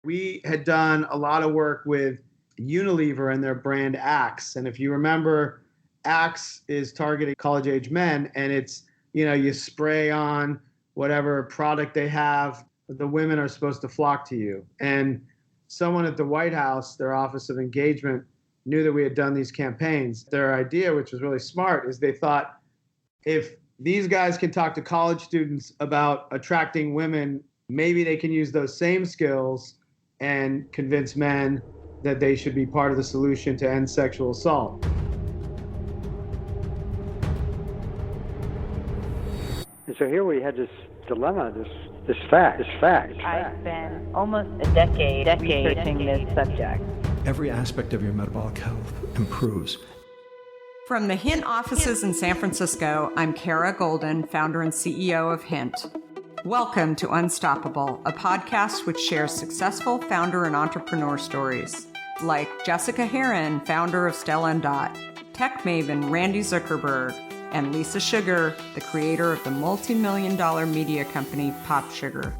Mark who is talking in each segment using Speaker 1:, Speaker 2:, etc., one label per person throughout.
Speaker 1: We had done a lot of work with Unilever and their brand Axe. And if you remember, Axe is targeting college age men, and you spray on whatever product they have, the women are supposed to flock to you. And someone at the White House, their Office of Engagement, knew that we had done these campaigns. Their idea, which was really smart, is they thought if these guys can talk to college students about attracting women, maybe they can use those same skills and convince men that they should be part of the solution to end sexual assault.
Speaker 2: And so here we had this dilemma, this fact.
Speaker 3: I've been almost a decade researching this subject.
Speaker 4: Every aspect of your metabolic health improves.
Speaker 5: From the Hint offices in San Francisco, I'm Kara Goldin, founder and CEO of Hint. Welcome to Unstoppable, a podcast which shares successful founder and entrepreneur stories, like Jessica Heron, founder of Stella & Dot, tech maven Randy Zuckerberg, and Lisa Sugar, the creator of the multi-million-dollar media company Pop Sugar.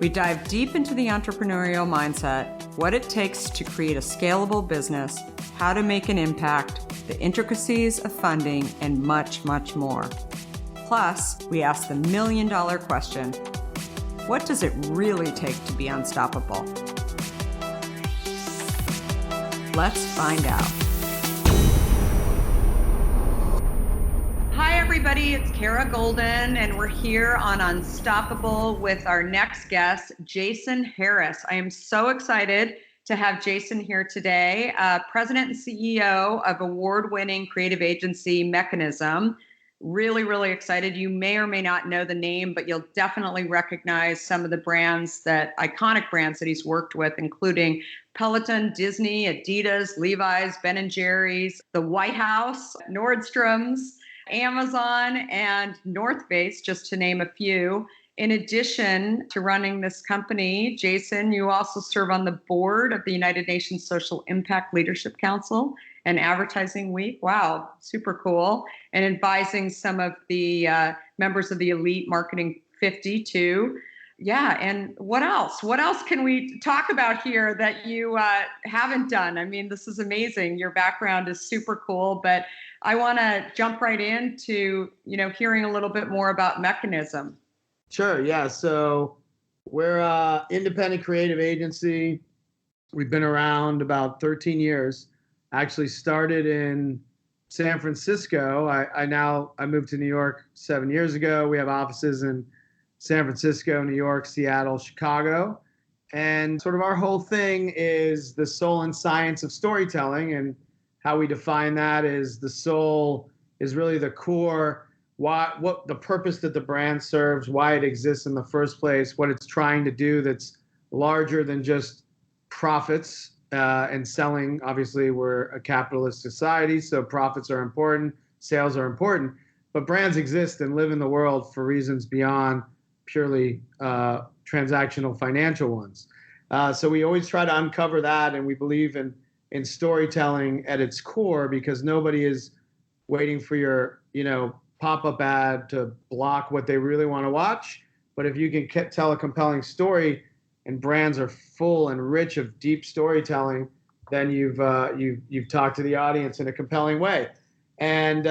Speaker 5: We dive deep into the entrepreneurial mindset, what it takes to create a scalable business, how to make an impact, the intricacies of funding, and much, much more. Plus, we ask the million-dollar question, what does it really take to be unstoppable? Let's find out. Hi, everybody. It's Kara Goldin, and we're here on Unstoppable with our next guest, Jason Harris. I am so excited to have Jason here today, President and CEO of award-winning creative agency Mekanism. Really excited. You may or may not know the name, but you'll definitely recognize some of the iconic brands that he's worked with, including Peloton, Disney, Adidas, Levi's, Ben & Jerry's, the White House, Nordstrom's, Amazon, and North Face, just to name a few. In addition to running this company, Jason, you also serve on the board of the United Nations Social Impact Leadership Council and Advertising Week. Wow, super cool. And advising some of the members of the Elite Marketing 50 too. Yeah, and what else? What else can we talk about here that you haven't done? I mean, this is amazing. Your background is super cool, but I want to jump right into, hearing a little bit more about Mekanism.
Speaker 1: Sure, yeah. So we're an independent creative agency. We've been around about 13 years. Actually started in San Francisco. I moved to New York 7 years ago. We have offices in San Francisco, New York, Seattle, Chicago. And sort of our whole thing is the soul and science of storytelling. And how we define that is the soul is really the core, what the purpose that the brand serves, why it exists in the first place, what it's trying to do that's larger than just profits and selling. Obviously, we're a capitalist society, so profits are important, sales are important, but brands exist and live in the world for reasons beyond purely transactional financial ones. So we always try to uncover that, and we believe in storytelling at its core, because nobody is waiting for your, pop-up ad to block what they really want to watch. But if you can tell a compelling story, and brands are full and rich of deep storytelling, then you've talked to the audience in a compelling way. And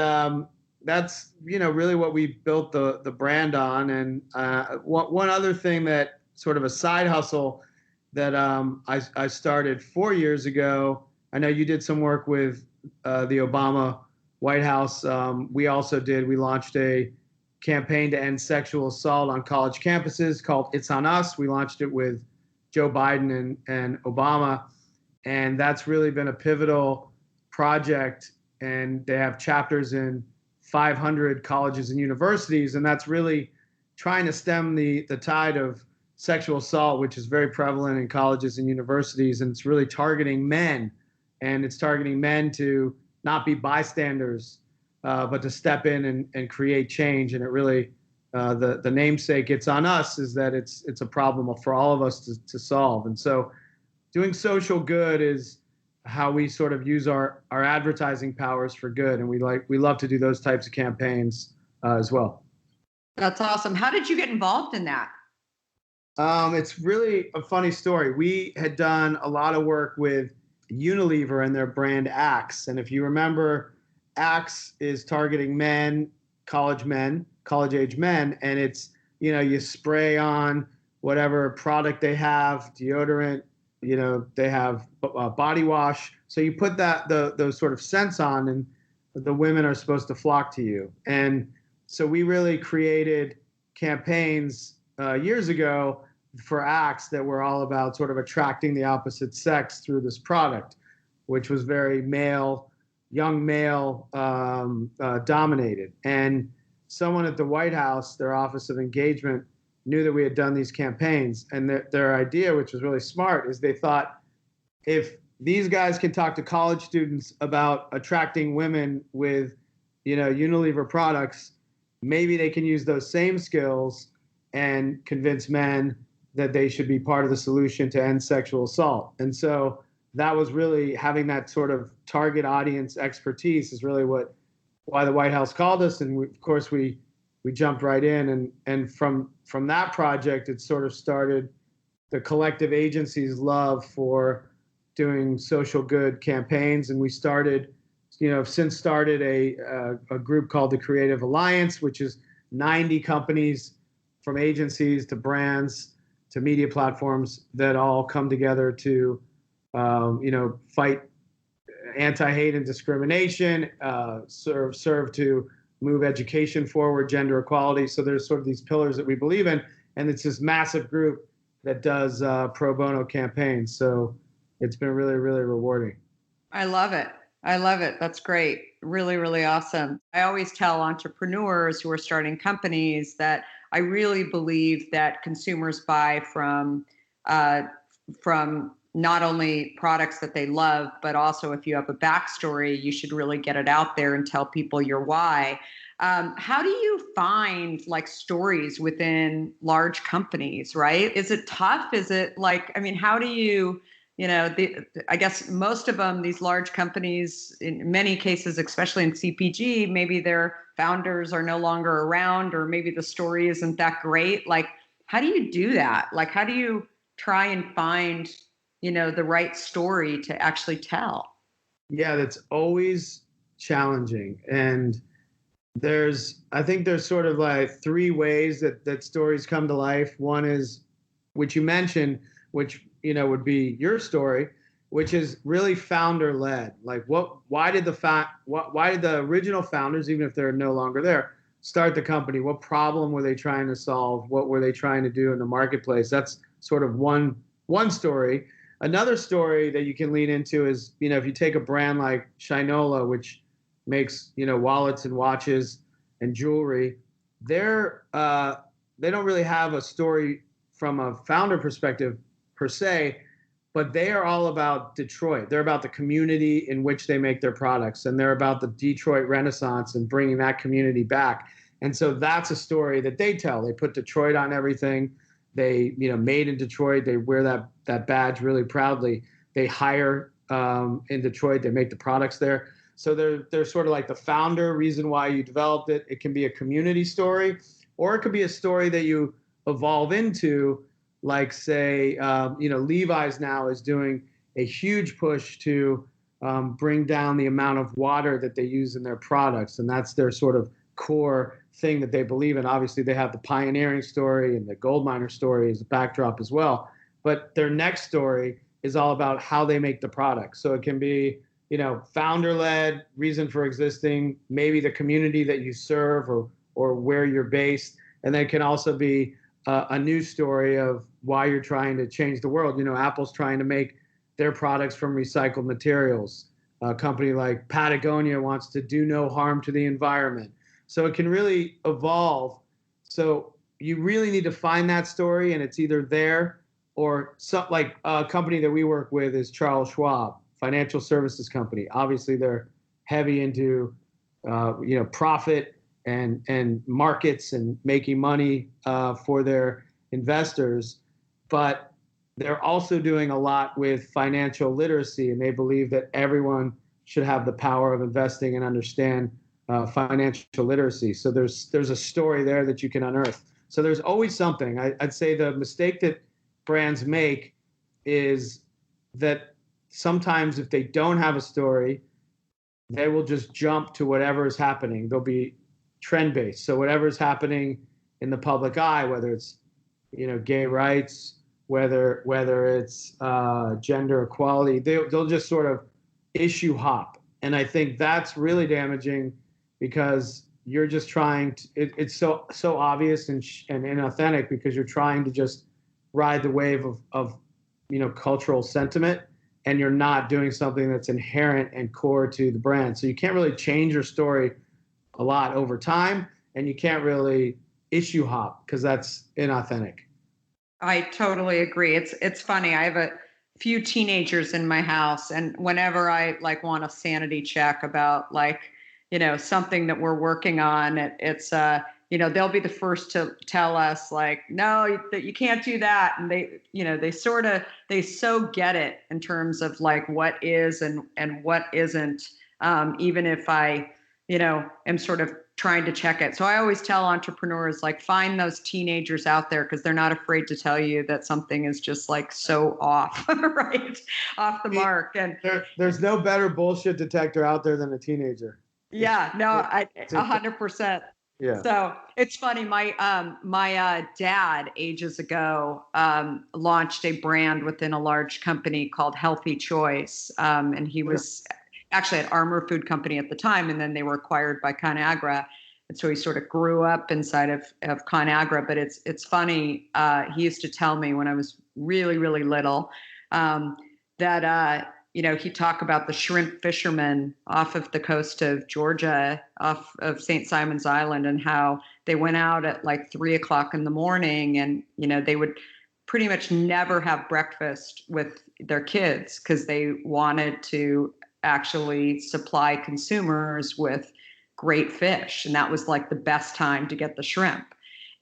Speaker 1: that's really what we built the brand on. And one other thing, that sort of a side hustle that I started 4 years ago. I know you did some work with the Obama White House. We launched a campaign to end sexual assault on college campuses called It's on Us. We launched it with Joe Biden and Obama. And that's really been a pivotal project. And they have chapters in 500 colleges and universities. And that's really trying to stem the tide of sexual assault, which is very prevalent in colleges and universities. And it's really targeting men. And it's targeting men to not be bystanders, but to step in and create change. And it really, the namesake It's on Us is that it's a problem for all of us to solve. And so doing social good is how we sort of use our advertising powers for good. And we love to do those types of campaigns as well.
Speaker 5: That's awesome. How did you get involved in that?
Speaker 1: It's really a funny story. We had done a lot of work with Unilever and their brand Axe. And if you remember, Axe is targeting men, college age men. And it's, you spray on whatever product they have, deodorant, they have body wash. So you put those sort of scents on, and the women are supposed to flock to you. And so we really created campaigns years ago for Axe that were all about sort of attracting the opposite sex through this product, which was very young male dominated. And someone at the White House, their Office of Engagement, knew that we had done these campaigns. And their idea, which was really smart, is they thought, if these guys can talk to college students about attracting women with, Unilever products, maybe they can use those same skills and convince men that they should be part of the solution to end sexual assault. And so that was really, having that sort of target audience expertise is really why the White House called us. And of course we jumped right in, and from that project, it sort of started the collective agency's love for doing social good campaigns. And we since started a group called the Creative Alliance, which is 90 companies, from agencies to brands to media platforms, that all come together to, fight anti-hate and discrimination, serve to move education forward, gender equality. So there's sort of these pillars that we believe in, and it's this massive group that does pro bono campaigns. So it's been really, really rewarding.
Speaker 5: I love it. That's great. Really, really awesome. I always tell entrepreneurs who are starting companies that I really believe that consumers buy from not only products that they love, but also, if you have a backstory, you should really get it out there and tell people your why. How do you find stories within large companies, right? Is it tough? Is it how do you, I guess most of them, these large companies, in many cases, especially in CPG, maybe their founders are no longer around, or maybe the story isn't that great. How do you do that? How do you try and find, the right story to actually tell?
Speaker 1: Yeah, that's always challenging. And I think there's sort of three ways that stories come to life. One is, which you mentioned, which, would be your story, which is really founder led. Why did the original founders, even if they're no longer there, start the company? What problem were they trying to solve? What were they trying to do in the marketplace? That's sort of one story. Another story that you can lean into is, if you take a brand like Shinola, which makes, wallets and watches and jewelry, they don't really have a story from a founder perspective per se, but they are all about Detroit. They're about the community in which they make their products, and they're about the Detroit Renaissance and bringing that community back. And so that's a story that they tell. They put Detroit on everything. They, made in Detroit. They wear that badge really proudly. They hire in Detroit. They make the products there. So they're sort of like the founder, reason why you developed it. It can be a community story, or it could be a story that you evolve into. Say, Levi's now is doing a huge push to bring down the amount of water that they use in their products. And that's their sort of core thing that they believe in. Obviously, they have the pioneering story and the gold miner story as a backdrop as well. But their next story is all about how they make the product. So it can be, founder-led, reason for existing, maybe the community that you serve or where you're based. And then it can also be a new story of why you're trying to change the world. Apple's trying to make their products from recycled materials. A company like Patagonia wants to do no harm to the environment. So it can really evolve. So you really need to find that story, and it's either there or a company that we work with is Charles Schwab, financial services company. Obviously, they're heavy into profit and markets and making money for their investors, but they're also doing a lot with financial literacy, and they believe that everyone should have the power of investing and understand financial literacy. So there's a story there that you can unearth. So there's always something. I'd say the mistake that brands make is that sometimes if they don't have a story, they will just jump to whatever is happening. They'll be trend based. So whatever is happening in the public eye, whether it's, gay rights, whether it's gender equality, they'll just sort of issue hop. And I think that's really damaging because you're just trying to, it's so obvious and inauthentic because you're trying to just ride the wave of cultural sentiment, and you're not doing something that's inherent and core to the brand. So you can't really change your story a lot over time, and you can't really issue hop because that's inauthentic.
Speaker 5: I totally agree. It's funny. I have a few teenagers in my house, and whenever I want a sanity check about something that we're working on, it's they'll be the first to tell us no, that you can't do that. And they so get it in terms of what is and what isn't, even if I, am sort of trying to check it. So I always tell entrepreneurs, find those teenagers out there because they're not afraid to tell you that something is just so off, right? Off the mark. And
Speaker 1: there's no better bullshit detector out there than a teenager.
Speaker 5: Yeah, no, 100%.
Speaker 1: Yeah.
Speaker 5: So it's funny. My dad ages ago launched a brand within a large company called Healthy Choice, and he was actually at Armour Food Company at the time, and then they were acquired by ConAgra, and so he sort of grew up inside of ConAgra. But it's funny. He used to tell me when I was really little that. He'd talk about the shrimp fishermen off of the coast of Georgia, off of St. Simon's Island, and how they went out at 3:00 in the morning, and they would pretty much never have breakfast with their kids because they wanted to actually supply consumers with great fish, and that was the best time to get the shrimp.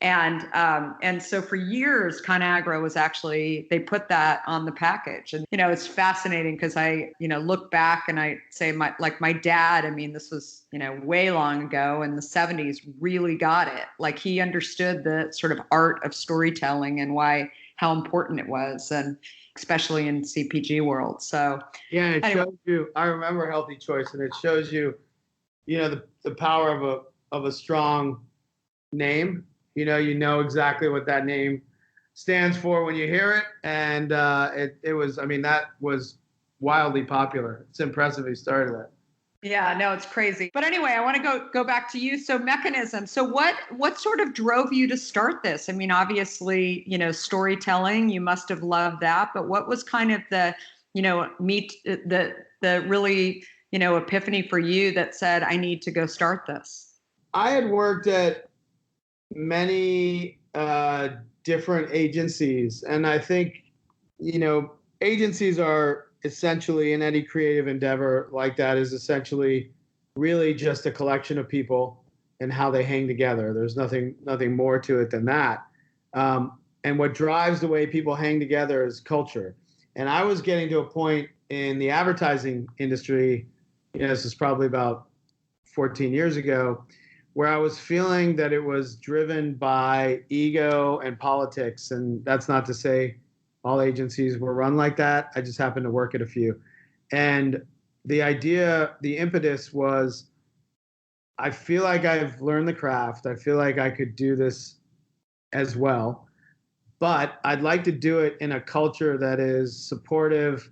Speaker 5: And so for years, ConAgra was actually, they put that on the package. And, it's fascinating because I, look back and I say my dad, this was, way long ago in the 70s, really got it. He understood the sort of art of storytelling and how important it was, and especially in CPG world. So
Speaker 1: yeah, it shows you, I remember Healthy Choice, and it shows you, the power of a strong name. You know exactly what that name stands for when you hear it. And it was, that was wildly popular. It's impressive he started that.
Speaker 5: Yeah, no, it's crazy. But anyway, I want to go back to you. So Mekanism. So what sort of drove you to start this? Obviously, storytelling, you must have loved that. But what was kind of the really, epiphany for you that said, I need to go start this?
Speaker 1: I had worked at many different agencies, and I think agencies are essentially, in any creative endeavor like that, is essentially really just a collection of people and how they hang together. There's nothing more to it than that, and what drives the way people hang together is culture. And I was getting to a point in the advertising industry, this is probably about 14 years ago, where I was feeling that it was driven by ego and politics. And that's not to say all agencies were run like that. I just happened to work at a few. And the idea, the impetus was, I feel like I've learned the craft. I feel like I could do this as well. But I'd like to do it in a culture that is supportive,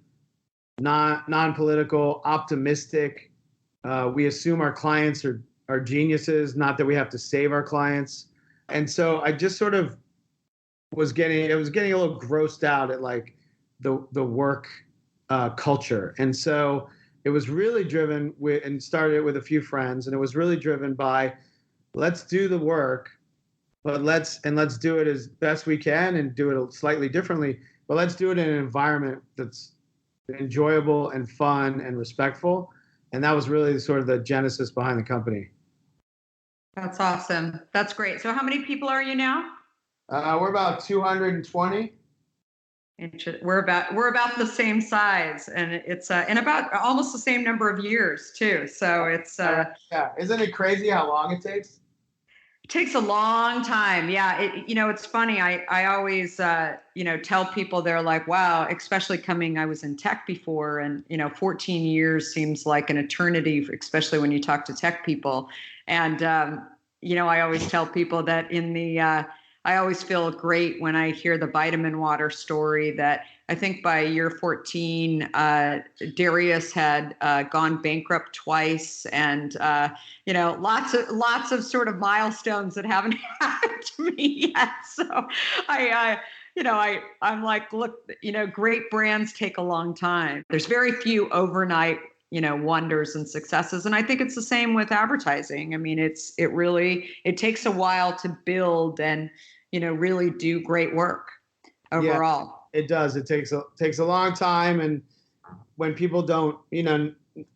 Speaker 1: non-political, optimistic. We assume our clients are geniuses, not that we have to save our clients. And so I just sort of was getting a little grossed out at the work culture. And so it was really driven with, and started with a few friends, and it was really driven by, let's do the work, but let's do it as best we can and do it slightly differently, but let's do it in an environment that's enjoyable and fun and respectful. And that was really sort of the genesis behind the company.
Speaker 5: That's awesome. That's great. So how many people are you now?
Speaker 1: We're about 220.
Speaker 5: We're about the same size, and it's and about almost the same number of years too. So it's
Speaker 1: yeah. Isn't it crazy how long it takes?
Speaker 5: Takes a long time. Yeah. It's funny. I always, tell people, they're like, wow, especially I was in tech before, and, 14 years seems like an eternity, especially when you talk to tech people. And, I always tell people that I always feel great when I hear the vitamin water story, that I think by year 14, Darius had gone bankrupt twice, and lots of sort of milestones that haven't happened to me yet. So I'm like, look, great brands take a long time. There's very few overnight wonders and successes, and I think it's the same with advertising. I mean, it takes a while to build and really do great work overall.
Speaker 1: Yeah, it does. It takes a long time, and when people don't,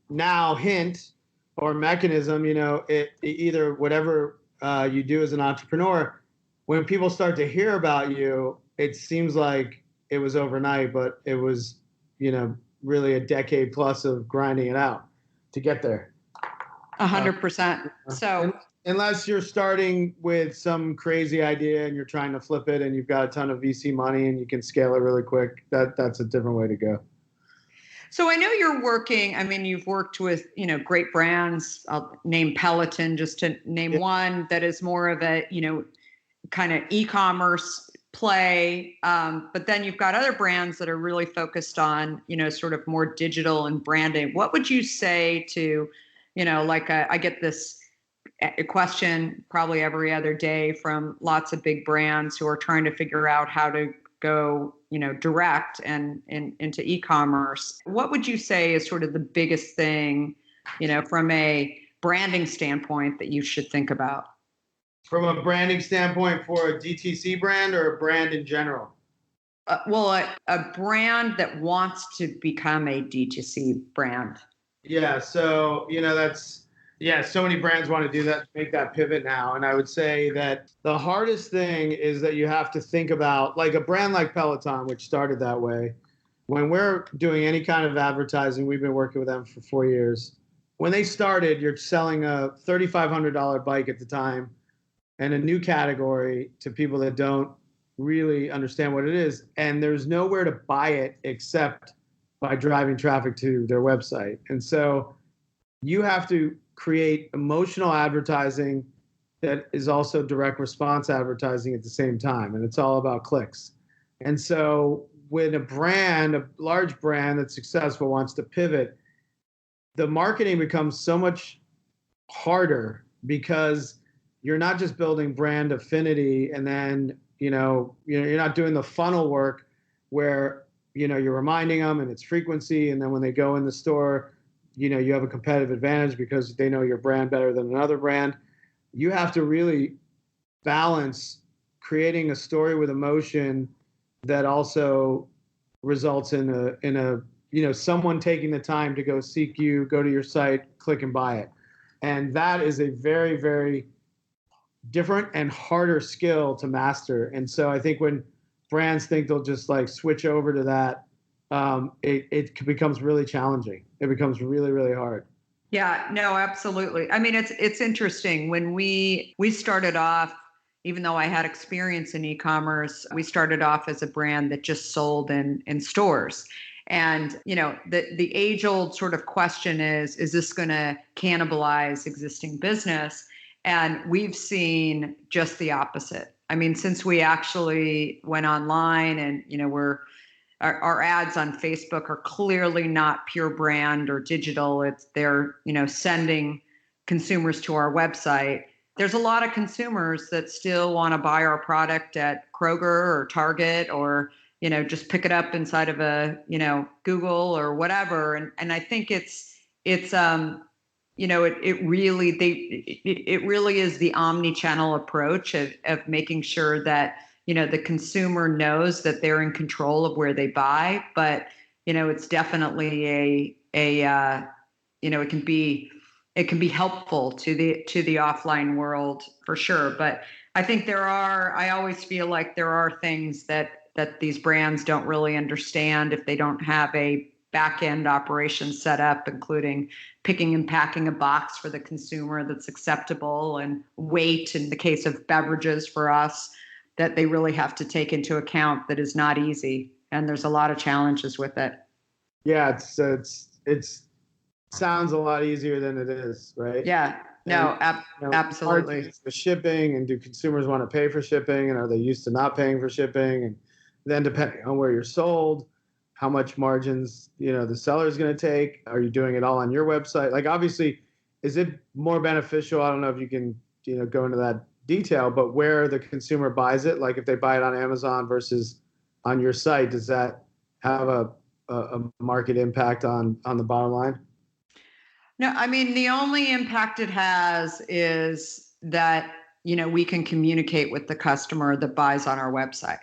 Speaker 1: now Hint or Mechanism, it either whatever you do as an entrepreneur, when people start to hear about you, it seems like it was overnight, but it was, really a decade plus of grinding it out to get there.
Speaker 5: 100%. So
Speaker 1: unless you're starting with some crazy idea and you're trying to flip it and you've got a ton of VC money and you can scale it really quick, that's a different way to go.
Speaker 5: So I know you've worked with, great brands. I'll name Peloton just to name one that is more of a, kind of e-commerce play. But then you've got other brands that are really focused on, sort of more digital and branding. What would you say to, I get this question probably every other day from lots of big brands who are trying to figure out how to go, direct and into e-commerce. What would you say is sort of the biggest thing, from a branding standpoint that you should think about?
Speaker 1: From a branding standpoint for a DTC brand or a brand in general?
Speaker 5: A brand that wants to become a DTC brand.
Speaker 1: Yeah. So, so many brands want to do that, make that pivot now. And I would say that the hardest thing is that you have to think about, like a brand like Peloton, which started that way. When we're doing any kind of advertising, we've been working with them for 4 years. When they started, you're selling a $3,500 bike at the time and a new category to people that don't really understand what it is. And there's nowhere to buy it except by driving traffic to their website. And so you have to create emotional advertising that is also direct response advertising at the same time. And it's all about clicks. And so when a large brand that's successful wants to pivot, the marketing becomes so much harder because you're not just building brand affinity and then, you're not doing the funnel work where, you're reminding them and it's frequency. And then when they go in the store, you have a competitive advantage because they know your brand better than another brand. You have to really balance creating a story with emotion that also results in a someone taking the time to go seek you, go to your site, click and buy it. And that is a very, very different and harder skill to master. And so I think when brands think they'll just like switch over to that, it becomes really challenging. It becomes really, really hard.
Speaker 5: Yeah, no, absolutely. I mean, it's interesting. When we started off, even though I had experience in e-commerce, we started off as a brand that just sold in stores. And, the age-old sort of question is this going to cannibalize existing business? And we've seen just the opposite. I mean, since we actually went online and, our ads on Facebook are clearly not pure brand or digital. They're sending consumers to our website. There's a lot of consumers that still want to buy our product at Kroger or Target or, just pick it up inside of a, Google or whatever. And I think it really is the omni-channel approach of making sure that, the consumer knows that they're in control of where they buy, but, it's definitely it can be helpful to the offline world for sure. But I think I always feel like there are things that these brands don't really understand if they don't have a back-end operations set up, including picking and packing a box for the consumer that's acceptable, and weight in the case of beverages for us that they really have to take into account, that is not easy. And there's a lot of challenges with it.
Speaker 1: Yeah, it's sounds a lot easier than it is, right?
Speaker 5: Yeah, no, absolutely.
Speaker 1: The shipping, and do consumers want to pay for shipping, and are they used to not paying for shipping? And then depending on where you're sold, how much margins, the seller is going to take. Are you doing it all on your website? Like, obviously, is it more beneficial? I don't know if you can, go into that detail, but where the consumer buys it, like if they buy it on Amazon versus on your site, does that have a market impact on the bottom line?
Speaker 5: No, I mean, the only impact it has is that, we can communicate with the customer that buys on our website.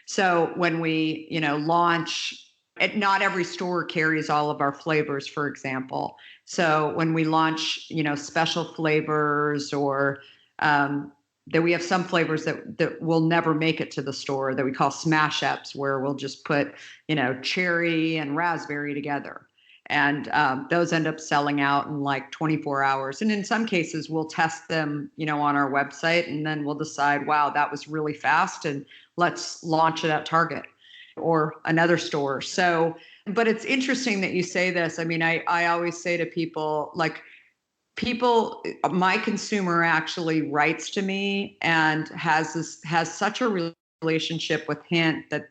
Speaker 5: So when we, launch, not every store carries all of our flavors, for example. So when we launch, special flavors, or that we have some flavors that will never make it to the store that we call smash ups, where we'll just put, cherry and raspberry together. And those end up selling out in like 24 hours. And in some cases, we'll test them, on our website, and then we'll decide, wow, that was really fast, and let's launch it at Target or another store. So, but it's interesting that you say this. I mean, I always say to people, like, my consumer actually writes to me and has such a relationship with Hint that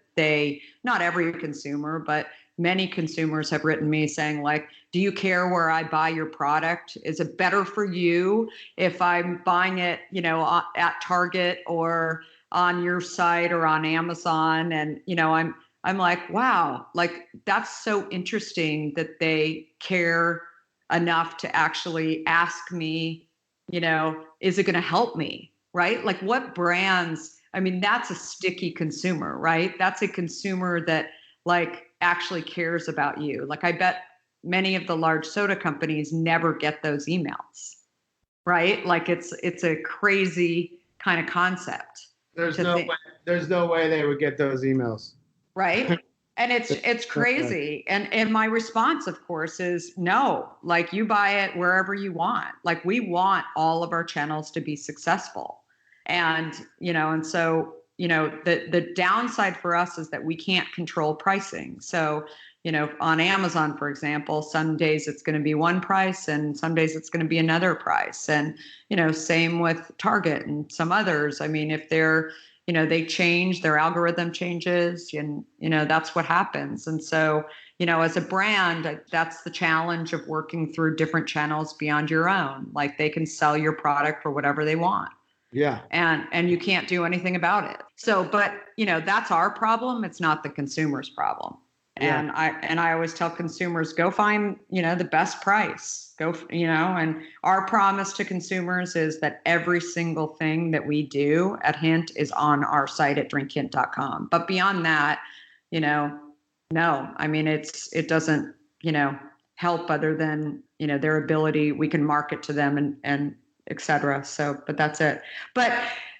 Speaker 5: not every consumer, but many consumers have written me saying, like, do you care where I buy your product? Is it better for you if I'm buying it, at Target or on your site or on Amazon? And, I'm like, wow, like, that's so interesting that they care enough to actually ask me, is it going to help me? Right? Like, what brands? I mean, that's a sticky consumer, right? That's a consumer that, like, actually cares about you. Like, I bet many of the large soda companies never get those emails, right? Like, it's a crazy kind of concept.
Speaker 1: There's no way they would get those emails.
Speaker 5: Right. And it's crazy. And my response, of course, is no. Like, you buy it wherever you want. Like, we want all of our channels to be successful. And, and so, the downside for us is that we can't control pricing. So, on Amazon, for example, some days it's going to be one price and some days it's going to be another price. And, same with Target and some others. I mean, if they're, they change, their algorithm changes, and, that's what happens. And so, as a brand, that's the challenge of working through different channels beyond your own. Like, they can sell your product for whatever they want.
Speaker 1: Yeah. And
Speaker 5: you can't do anything about it. So, but, that's our problem. It's not the consumer's problem. Yeah. And I always tell consumers, go find, the best price. And our promise to consumers is that every single thing that we do at Hint is on our site at drinkhint.com. But beyond that, no, I mean, it doesn't, help other than, their ability, we can market to them and et cetera. So, but that's it. But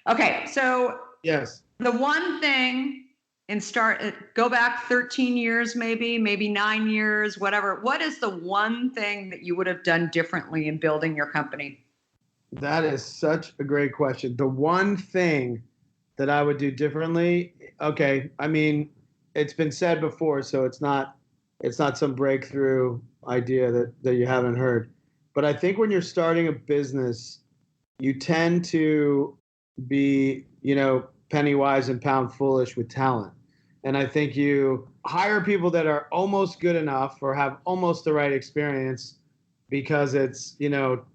Speaker 5: okay. So
Speaker 1: yes,
Speaker 5: the one thing, and go back 13 years, maybe 9 years, whatever. What is the one thing that you would have done differently in building your company?
Speaker 1: That is such a great question. The one thing that I would do differently. Okay. I mean, it's been said before, so it's not some breakthrough idea that you haven't heard. But I think when you're starting a business, you tend to be, penny wise and pound foolish with talent. And I think you hire people that are almost good enough or have almost the right experience because it's,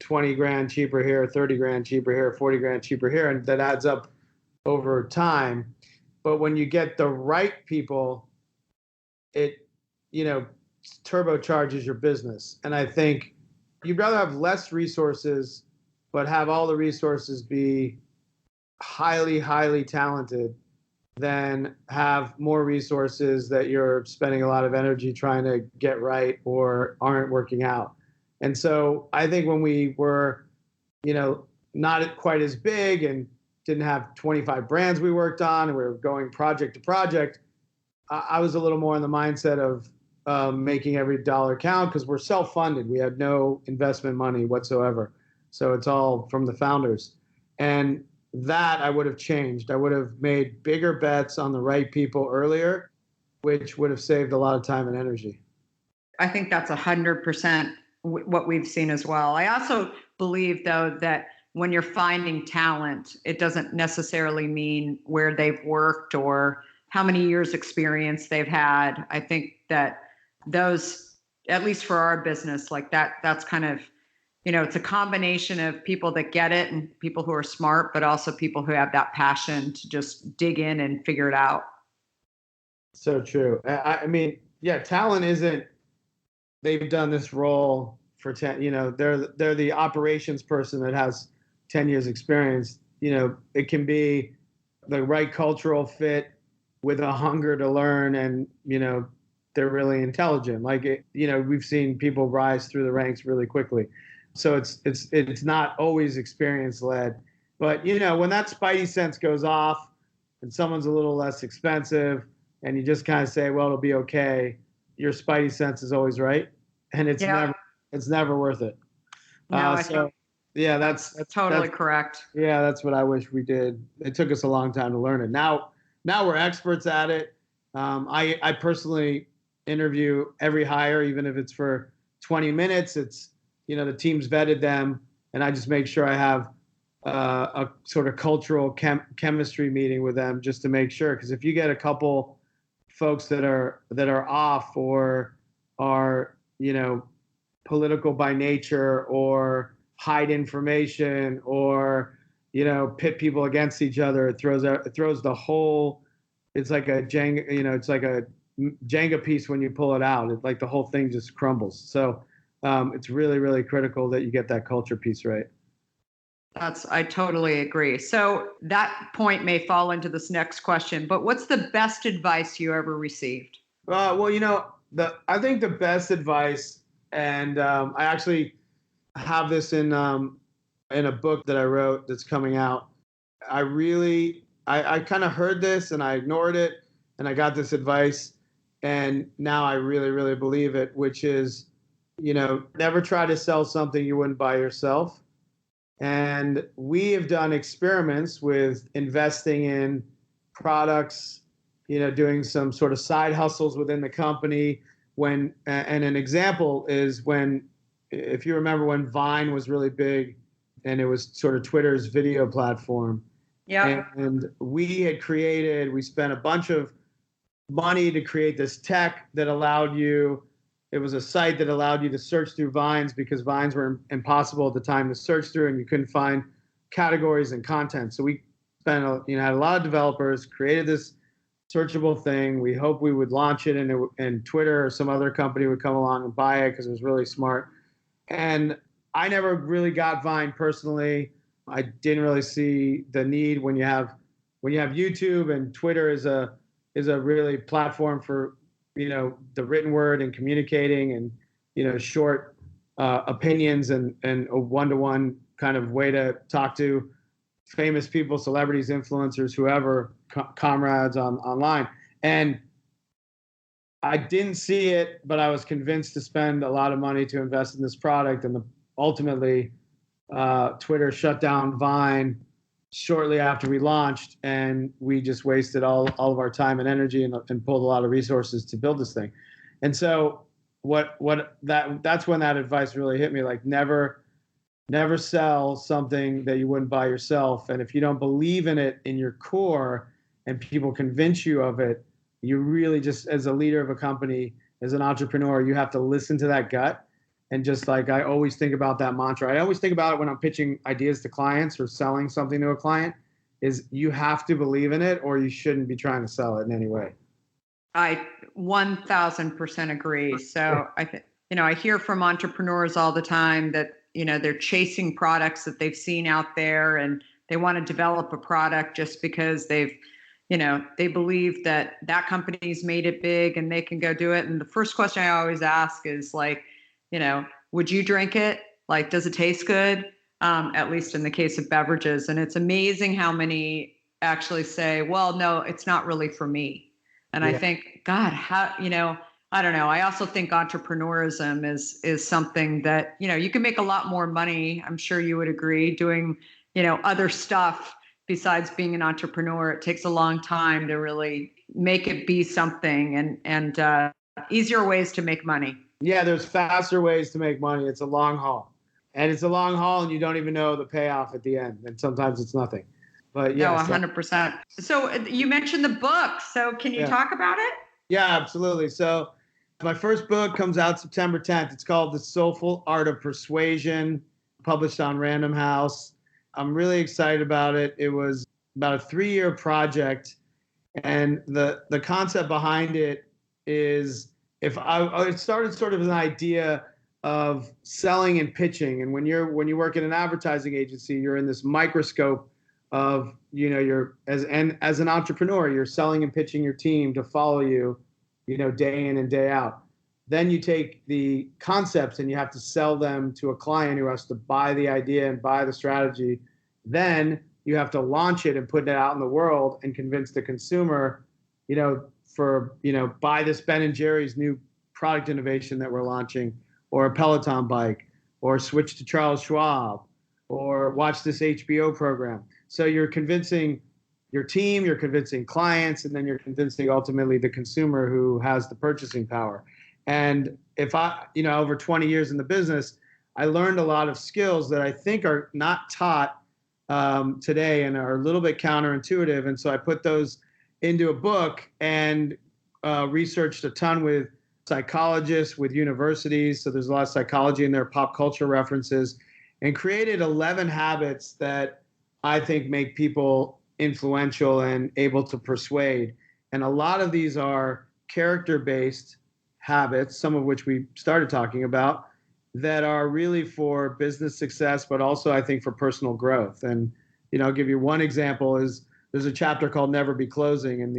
Speaker 1: 20 grand cheaper here, 30 grand cheaper here, 40 grand cheaper here, and that adds up over time. But when you get the right people, it, turbocharges your business. And I think you'd rather have less resources, but have all the resources be highly, highly talented than have more resources that you're spending a lot of energy trying to get right or aren't working out. And so I think when we were, not quite as big and didn't have 25 brands we worked on and we were going project to project, I was a little more in the mindset of making every dollar count because we're self-funded. We had no investment money whatsoever. So it's all from the founders. And that I would have changed. I would have made bigger bets on the right people earlier, which would have saved a lot of time and energy.
Speaker 5: I think that's 100% what we've seen as well. I also believe, though, that when you're finding talent, it doesn't necessarily mean where they've worked or how many years experience they've had. I think that those, at least for our business, like that's kind of, it's a combination of people that get it and people who are smart, but also people who have that passion to just dig in and figure it out.
Speaker 1: So true. I mean, yeah, talent isn't, they've done this role for 10, they're the operations person that has 10 years experience. It can be the right cultural fit with a hunger to learn, and, they're really intelligent. Like, we've seen people rise through the ranks really quickly. So it's not always experience led, but when that spidey sense goes off and someone's a little less expensive and you just kind of say, well, it'll be okay, your spidey sense is always right, and it's never worth it.
Speaker 5: No, I think that's totally correct.
Speaker 1: Yeah, that's what I wish we did. It took us a long time to learn it. Now we're experts at it. I personally interview every hire, even if it's for 20 minutes. It's the team's vetted them, and I just make sure I have a sort of cultural chemistry meeting with them just to make sure. Because if you get a couple folks that are off or are political by nature or hide information or pit people against each other, it throws the whole. It's like a Jenga, it's like a Jenga piece when you pull it out. It's like the whole thing just crumbles. So it's really, really critical that you get that culture piece right.
Speaker 5: I totally agree. So that point may fall into this next question, but what's the best advice you ever received?
Speaker 1: Well, I think the best advice, and I actually have this in a book that I wrote that's coming out. I kind of heard this and I ignored it, and I got this advice, and now I really, really believe it, which is, never try to sell something you wouldn't buy yourself. And we have done experiments with investing in products, doing some sort of side hustles within the company. And an example is if you remember when Vine was really big and it was sort of Twitter's video platform.
Speaker 5: Yeah.
Speaker 1: And we spent a bunch of money to create this tech that allowed you. It was a site that allowed you to search through Vines because Vines were impossible at the time to search through, and you couldn't find categories and content. So we had a lot of developers, created this searchable thing. We hoped we would launch it, and Twitter or some other company would come along and buy it because it was really smart. And I never really got Vine personally. I didn't really see the need when you have YouTube, and Twitter is a really platform for the written word and communicating and short opinions and a one-to-one kind of way to talk to famous people, celebrities, influencers, whoever, comrades online. And I didn't see it, but I was convinced to spend a lot of money to invest in this product. And ultimately, Twitter shut down Vine shortly after we launched, and we just wasted all of our time and energy and pulled a lot of resources to build this thing. And so that's when that advice really hit me, like never sell something that you wouldn't buy yourself. And if you don't believe in it in your core and people convince you of it, you really just, as a leader of a company, as an entrepreneur, you have to listen to that gut. And just like, I always think about that mantra. I always think about it when I'm pitching ideas to clients or selling something to a client, is you have to believe in it or you shouldn't be trying to sell it in any way.
Speaker 5: I 1000% agree. So I hear from entrepreneurs all the time that, they're chasing products that they've seen out there, and they want to develop a product just because they believe that company's made it big and they can go do it. And the first question I always ask is like, would you drink it? Like, does it taste good? At least in the case of beverages. And it's amazing how many actually say, well, no, it's not really for me. And I think, God, how, I don't know. I also think entrepreneurism is something that, you can make a lot more money. I'm sure you would agree doing, other stuff besides being an entrepreneur. It takes a long time to really make it be something, and easier ways to make money.
Speaker 1: Yeah, there's faster ways to make money. It's a long haul. And it's a long haul, and you don't even know the payoff at the end. And sometimes it's nothing. But
Speaker 5: No,
Speaker 1: yeah.
Speaker 5: 100%. So you mentioned the book. So can you talk about it?
Speaker 1: Yeah, absolutely. So my first book comes out September 10th. It's called The Soulful Art of Persuasion, published on Random House. I'm really excited about it. It was about a 3-year project. And the concept behind it is it started sort of as an idea of selling and pitching. And when you work in an advertising agency, you're in this microscope of, you're as an entrepreneur, you're selling and pitching your team to follow you, day in and day out. Then you take the concepts and you have to sell them to a client who has to buy the idea and buy the strategy. Then you have to launch it and put it out in the world and convince the consumer, buy this Ben & Jerry's new product innovation that we're launching, or a Peloton bike, or switch to Charles Schwab, or watch this HBO program. So you're convincing your team, you're convincing clients, and then you're convincing ultimately the consumer who has the purchasing power. And if over 20 years in the business, I learned a lot of skills that I think are not taught today and are a little bit counterintuitive. And so I put those into a book and researched a ton with psychologists, with universities. So there's a lot of psychology in there, pop culture references, and created 11 habits that I think make people influential and able to persuade. And a lot of these are character-based habits, some of which we started talking about, that are really for business success, but also I think for personal growth. And, I'll give you one example is there's a chapter called Never Be Closing. And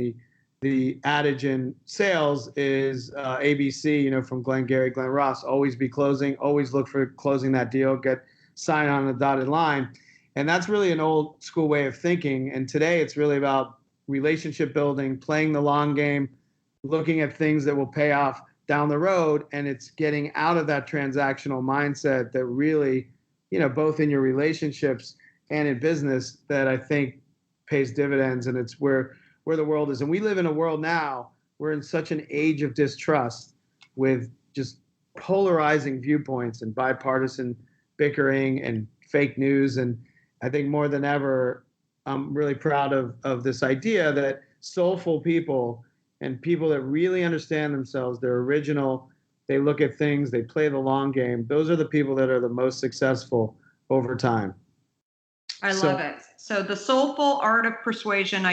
Speaker 1: the adage in sales is ABC, from Glenn Ross, always be closing, always look for closing that deal, sign on the dotted line. And that's really an old school way of thinking. And today it's really about relationship building, playing the long game, looking at things that will pay off down the road. And it's getting out of that transactional mindset that really, both in your relationships and in business, that I think pays dividends. And it's where the world is. And we live in a world now, we're in such an age of distrust with just polarizing viewpoints and bipartisan bickering and fake news. And I think more than ever, I'm really proud of this idea that soulful people and people that really understand themselves, they're original, they look at things, they play the long game. Those are the people that are the most successful over time.
Speaker 5: I love it. So The Soulful Art of Persuasion,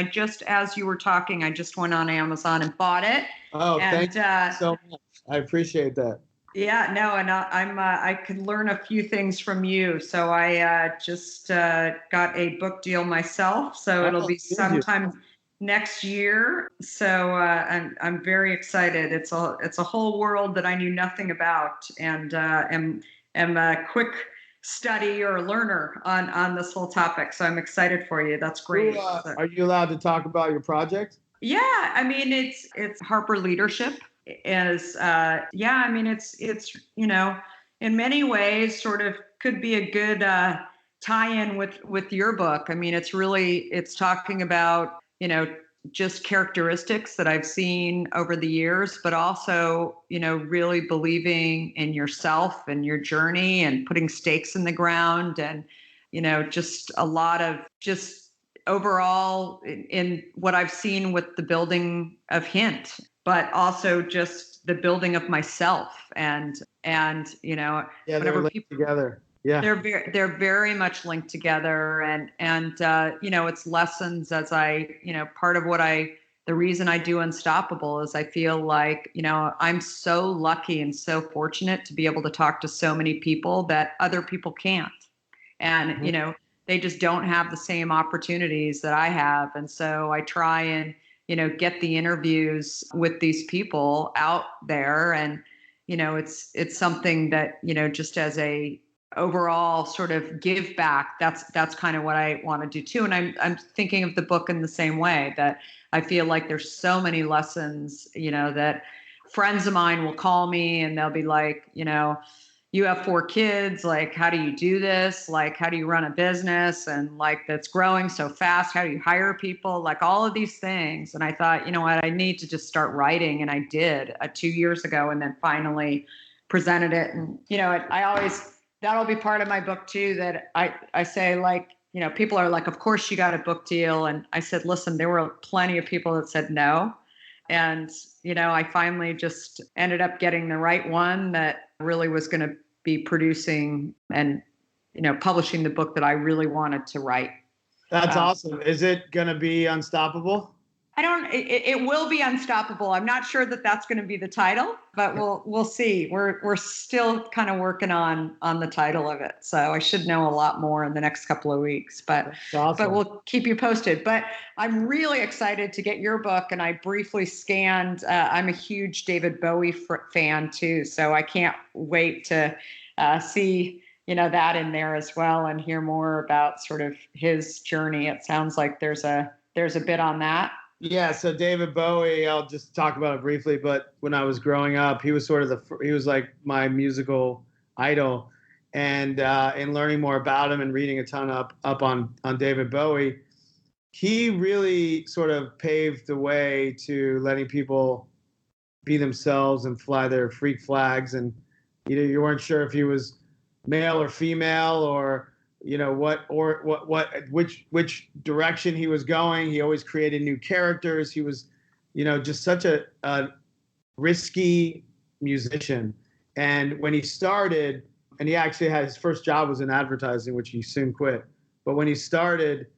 Speaker 5: as you were talking, I just went on Amazon and bought it.
Speaker 1: Oh, thank you so much. I appreciate that.
Speaker 5: Yeah, no, and I could learn a few things from you. So I just got a book deal myself. So it'll be sometime next year. So I'm very excited. It's a whole world that I knew nothing about, and am a quick study or learner on this whole topic. So I'm excited for you. That's great.
Speaker 1: Are you allowed to talk about your project?
Speaker 5: Yeah, I mean it's Harper Leadership. Is it's in many ways sort of could be a good tie-in with your book. I mean, it's talking about just characteristics that I've seen over the years, but also really believing in yourself and your journey and putting stakes in the ground, and just a lot of just overall in what I've seen with the building of Hint, but also just the building of myself and
Speaker 1: whenever people together. Yeah,
Speaker 5: they're very much linked together, and it's lessons as part of the reason I do Unstoppable is I feel like I'm so lucky and so fortunate to be able to talk to so many people that other people can't, and they just don't have the same opportunities that I have, and so I try and get the interviews with these people out there. And, it's something that, just as a overall sort of give back, that's kind of what I want to do too. And I'm thinking of the book in the same way, that I feel like there's so many lessons, that friends of mine will call me and they'll be like, you have 4 kids. Like, how do you do this? Like, how do you run a business? And like, that's growing so fast. How do you hire people? Like all of these things. And I thought, you know what, I need to just start writing. And I did 2 years ago, and then finally presented it. And, that'll be part of my book too, that I say, like, people are like, of course you got a book deal. And I said, listen, there were plenty of people that said no. And, I finally just ended up getting the right one that really was going to be producing and, publishing the book that I really wanted to write.
Speaker 1: That's awesome. Is it going to be Unstoppable?
Speaker 5: It will be Unstoppable. I'm not sure that that's going to be the title, but we'll see. We're still kind of working on the title of it. So I should know a lot more in the next couple of weeks, but we'll keep you posted. But I'm really excited to get your book. And I briefly scanned, I'm a huge David Bowie fan too. So I can't wait to see, that in there as well and hear more about sort of his journey. It sounds like there's a bit on that.
Speaker 1: Yeah, so David Bowie, I'll just talk about it briefly, but when I was growing up, he was he was like my musical idol. And in learning more about him and reading a ton up on David Bowie, he really sort of paved the way to letting people be themselves and fly their freak flags. And you weren't sure if he was male or female or which direction he was going. He always created new characters. He was, just such a risky musician. And when he started, and he actually had his first job was in advertising, which he soon quit. But when he started,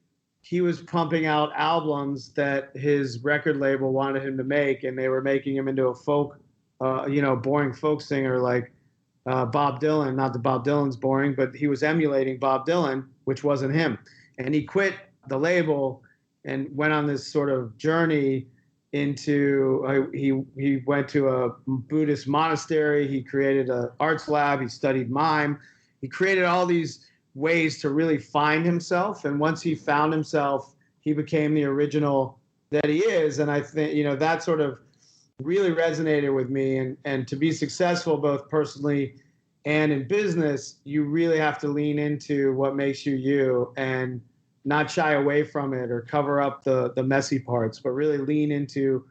Speaker 1: he was pumping out albums that his record label wanted him to make, and they were making him into a folk, boring folk singer like Bob Dylan. Not that Bob Dylan's boring, but he was emulating Bob Dylan, which wasn't him. And he quit the label and went on this sort of journey into, he went to a Buddhist monastery. He created an arts lab. He studied mime. He created all these ways to really find himself. And once he found himself, he became the original that he is. And I think, that sort of really resonated with me. And to be successful, both personally and in business, you really have to lean into what makes you you and not shy away from it or cover up the messy parts, but really lean into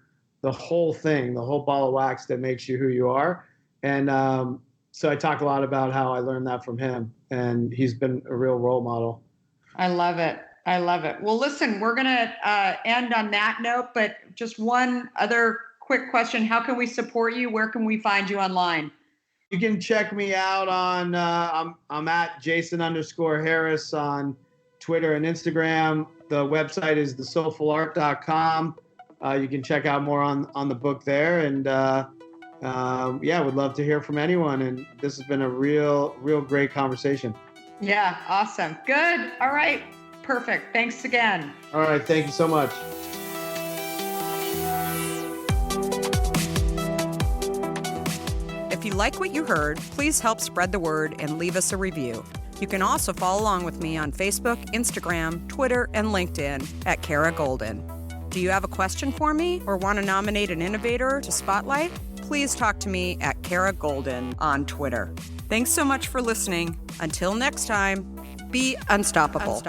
Speaker 1: the whole thing, the whole ball of wax that makes you who you are. And so I talk a lot about how I learned that from him, and he's been a real role model.
Speaker 5: I love it. Well, listen, we're going to end on that note, but just one other quick question. How can we support you? Where can we find you online?
Speaker 1: You can check me out on, I'm at Jason_Harris on Twitter and Instagram. The website is thesoulfulart.com. You can check out more on the book there. And would love to hear from anyone. And this has been a real great conversation.
Speaker 5: Yeah, awesome. Good. All right. Perfect. Thanks again.
Speaker 1: All right. Thank you so much.
Speaker 6: If you like what you heard, please help spread the word and leave us a review. You can also follow along with me on Facebook, Instagram, Twitter, and LinkedIn at Kara Goldin. Do you have a question for me or want to nominate an innovator to spotlight? Please talk to me at Kara Goldin on Twitter. Thanks so much for listening. Until next time, be unstoppable.